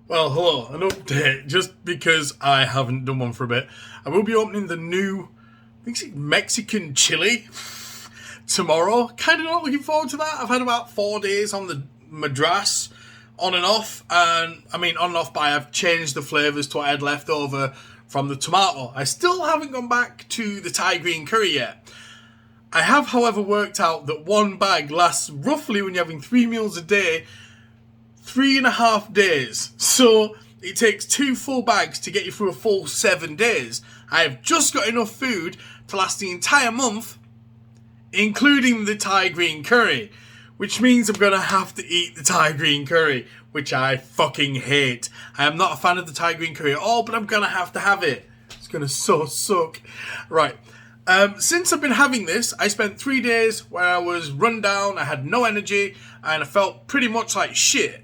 Well, hello, an update, just because I haven't done one for a bit. I will be opening the new, I think it's Mexican chili tomorrow. Kind of not looking forward to that. I've had about 4 days on the Madras, on and off, and I mean on and off by I've changed the flavours to what I had left over from the tomato. I still haven't gone back to the Thai green curry yet. I have, however, worked out that one bag lasts roughly, when you're having 3 meals a day, 3.5 days. So it takes 2 full bags to get you through a full 7 days. I have just got enough food to last the entire month, including the Thai green curry, which means I'm going to have to eat the Thai green curry, which I fucking hate. I am not a fan of the Thai green curry at all, but I'm going to have it. It's going to so suck. Right. Since I've been having this, I spent 3 days where I was run down, I had no energy, and I felt pretty much like shit.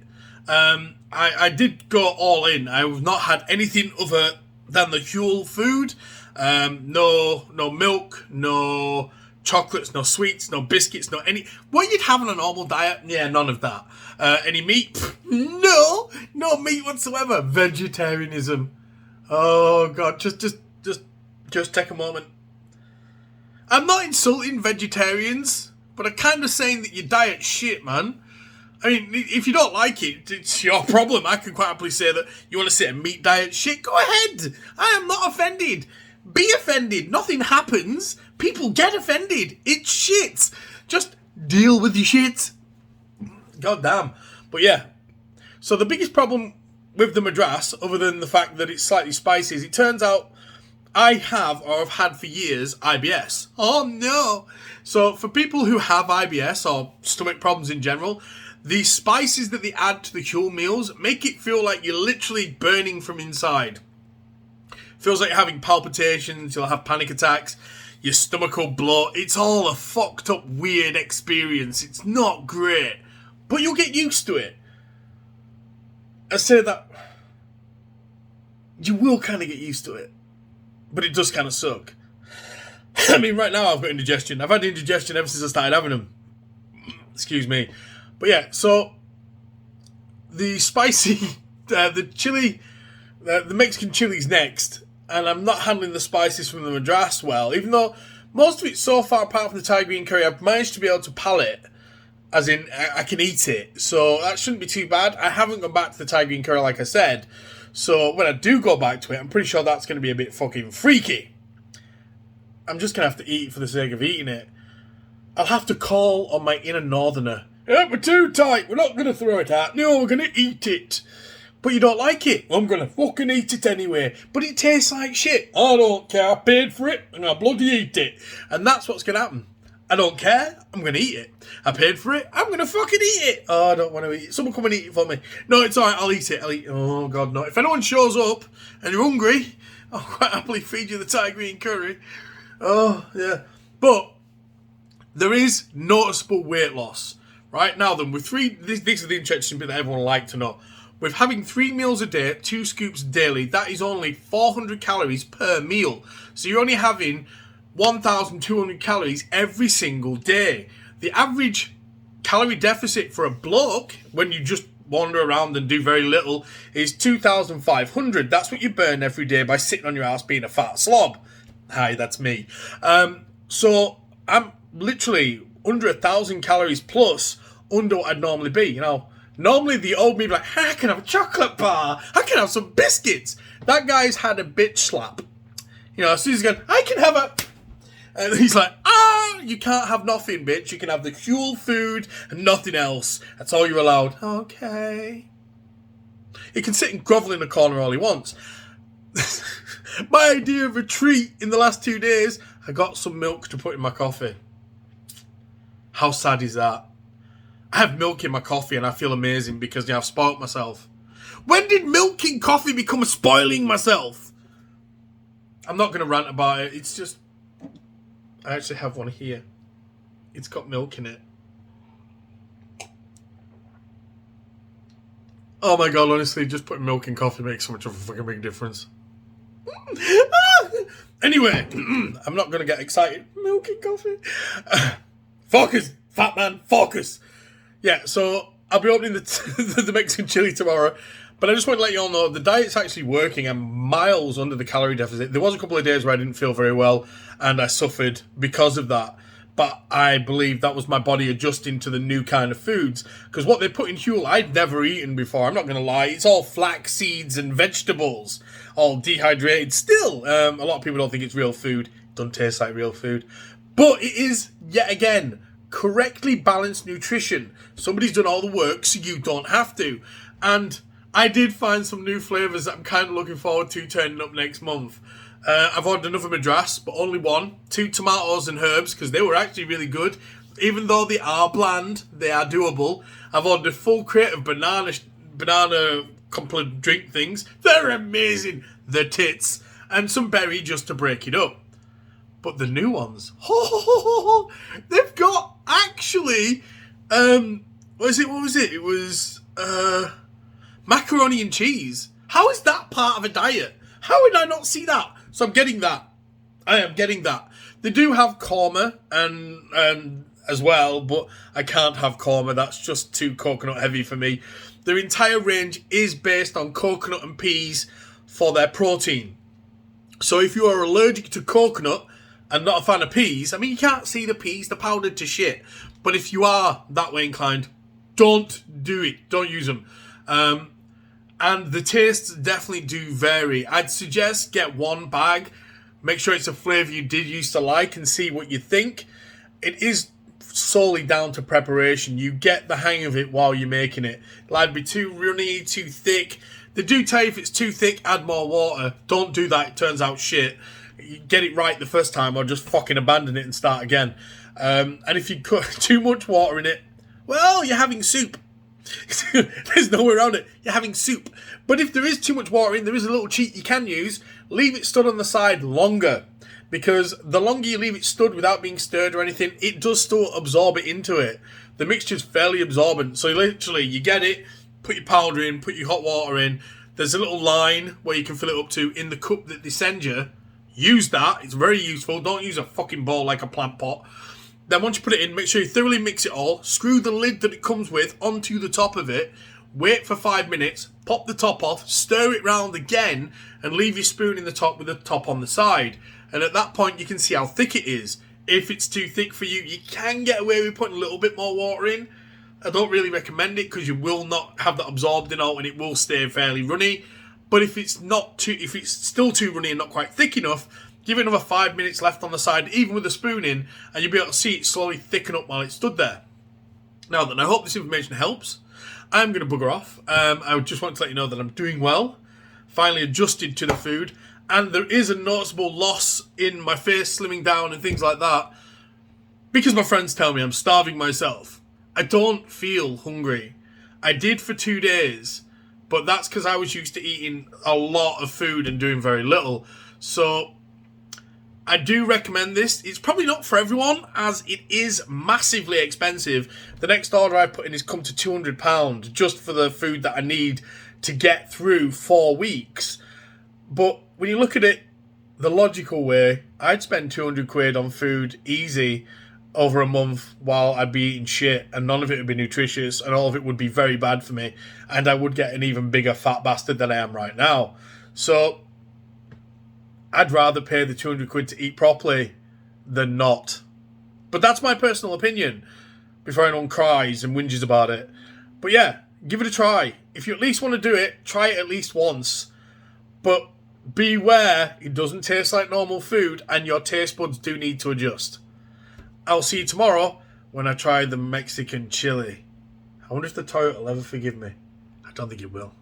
I did go all in. I've not had anything other than the huel food. No milk, no chocolates, no sweets, no biscuits, no any... What you'd have on a normal diet? Yeah, none of that. Any meat? No meat whatsoever. Vegetarianism. Oh, God, just take a moment. I'm not insulting vegetarians, but I'm kind of saying that your diet's shit, man. I mean, if you don't like it, it's your problem. I can quite happily say that you want to say a meat diet shit. Go ahead. I am not offended. Be offended. Nothing happens. People get offended. It's shit. Just deal with your shit. God damn. But yeah. So the biggest problem with the Madras, other than the fact that it's slightly spicy, is it turns out I have, or have had for years, IBS. Oh no! So for people who have IBS or stomach problems in general, the spices that they add to the huel meals make it feel like you're literally burning from inside. Feels like you're having palpitations, you'll have panic attacks, your stomach will bloat. It's all a fucked up, weird experience. It's not great, but you'll get used to it. I say that you will kind of get used to it. But it does kind of suck. I mean, right now I've got indigestion. I've had indigestion ever since I started having them. Excuse me. But yeah, so the spicy, the chili, the Mexican chili's next. And I'm not handling the spices from the Madras well. Even though most of it so far, apart from the Thai green curry, I've managed to be able to palate. As in, I can eat it. So that shouldn't be too bad. I haven't gone back to the Thai green curry like I said. So when I do go back to it, I'm pretty sure that's going to be a bit fucking freaky. I'm just going to have to eat it for the sake of eating it. I'll have to call on my inner northerner. Yeah, we're too tight. We're not going to throw it out. No, we're going to eat it. But you don't like it. Well, I'm going to fucking eat it anyway. But it tastes like shit. I don't care. I paid for it and I bloody eat it. And that's what's going to happen. I don't care. I'm going to eat it. I paid for it. I'm going to fucking eat it. Oh, I don't want to eat it. Someone come and eat it for me. No, it's alright. I'll eat it. Oh, God, no. If anyone shows up and you're hungry, I'll quite happily feed you the Thai green curry. Oh, yeah. But there is noticeable weight loss. Right now, then, with these are the interesting bit that everyone would like to know. With having 3 meals a day, 2 scoops daily, that is only 400 calories per meal. So you're only having 1,200 calories every single day. The average calorie deficit for a bloke, when you just wander around and do very little, is 2,500. That's what you burn every day by sitting on your ass being a fat slob. Hi, that's me. So I'm literally under 1,000 calories plus under what I'd normally be. You know, normally the old me be like, I can have a chocolate bar. I can have some biscuits. That guy's had a bitch slap. You know, as soon as he's going, I can have a... And he's like, you can't have nothing, bitch. You can have the huel food and nothing else. That's all you're allowed. Okay. He can sit and grovel in the corner all he wants. My idea of a treat in the last 2 days, I got some milk to put in my coffee. How sad is that? I have milk in my coffee and I feel amazing because I've spoilt myself. When did milk in coffee become spoiling myself? I'm not going to rant about it. It's just... I actually have one here. It's got milk in it. Oh my God, honestly, just putting milk in coffee makes so much of a fucking big difference. Anyway, I'm not going to get excited. Milk in coffee. Focus, fat man, focus. Yeah, so I'll be opening the Mexican chili tomorrow. But I just want to let you all know, the diet's actually working. I'm miles under the calorie deficit. There was a couple of days where I didn't feel very well, and I suffered because of that. But I believe that was my body adjusting to the new kind of foods. Because what they put in huel, I'd never eaten before. I'm not going to lie. It's all flax seeds and vegetables, all dehydrated. Still, a lot of people don't think it's real food. It doesn't taste like real food. But it is, yet again, correctly balanced nutrition. Somebody's done all the work, so you don't have to. And I did find some new flavours that I'm kind of looking forward to turning up next month. I've ordered another madras, but only one. 2 tomatoes and herbs, because they were actually really good. Even though they are bland, they are doable. I've ordered a full crate of banana complete drink things. They're amazing. The tits. And some berry just to break it up. But the new ones, they've got actually, what was it? It was macaroni and cheese. How is that part of a diet? How would I not see that? So I'm getting that. I am getting that. They do have korma and as well, but I can't have korma. That's just too coconut heavy for me. Their entire range is based on coconut and peas for their protein. So if you are allergic to coconut and not a fan of peas, I mean, you can't see the peas, they're powdered to shit. But if you are that way inclined, don't do it. Don't use them. And the tastes definitely do vary. I'd suggest get one bag. Make sure it's a flavour you did used to like and see what you think. It is solely down to preparation. You get the hang of it while you're making it. It'll either be too runny, too thick. They do tell you if it's too thick, add more water. Don't do that, it turns out shit. You get it right the first time or just fucking abandon it and start again. And if you put too much water in it, well, you're having soup. There's no way around it. You're having soup. But if there is too much water in, there is a little cheat you can use. Leave it stood on the side longer. Because the longer you leave it stood without being stirred or anything, it does still absorb it into it. The mixture's fairly absorbent. So literally, you get it, put your powder in, put your hot water in. There's a little line where you can fill it up to in the cup that they send you. Use that. It's very useful. Don't use a fucking bowl like a plant pot. Then once you put it in, make sure you thoroughly mix it all. Screw the lid that it comes with onto the top of it. Wait for 5 minutes. Pop the top off. Stir it round again. And leave your spoon in the top with the top on the side. And at that point, you can see how thick it is. If it's too thick for you, you can get away with putting a little bit more water in. I don't really recommend it because you will not have that absorbed in all and it will stay fairly runny. But if it's still too runny and not quite thick enough, give it another 5 minutes left on the side, even with a spoon in, and you'll be able to see it slowly thicken up while it stood there. Now then, I hope this information helps. I'm going to bugger off. I just want to let you know that I'm doing well, finally adjusted to the food, and there is a noticeable loss in my face slimming down and things like that, because my friends tell me I'm starving myself. I don't feel hungry. I did for 2 days, but that's because I was used to eating a lot of food and doing very little. So I do recommend this. It's probably not for everyone, as it is massively expensive. The next order I put in is come to £200 just for the food that I need to get through 4 weeks. But when you look at it the logical way, I'd spend 200 quid on food easy over a month while I'd be eating shit, and none of it would be nutritious, and all of it would be very bad for me, and I would get an even bigger fat bastard than I am right now. So I'd rather pay the 200 quid to eat properly than not. But that's my personal opinion, before anyone cries and whinges about it. But yeah, give it a try. If you at least want to do it, try it at least once. But beware, it doesn't taste like normal food, and your taste buds do need to adjust. I'll see you tomorrow when I try the Mexican chili. I wonder if the toilet will ever forgive me. I don't think it will.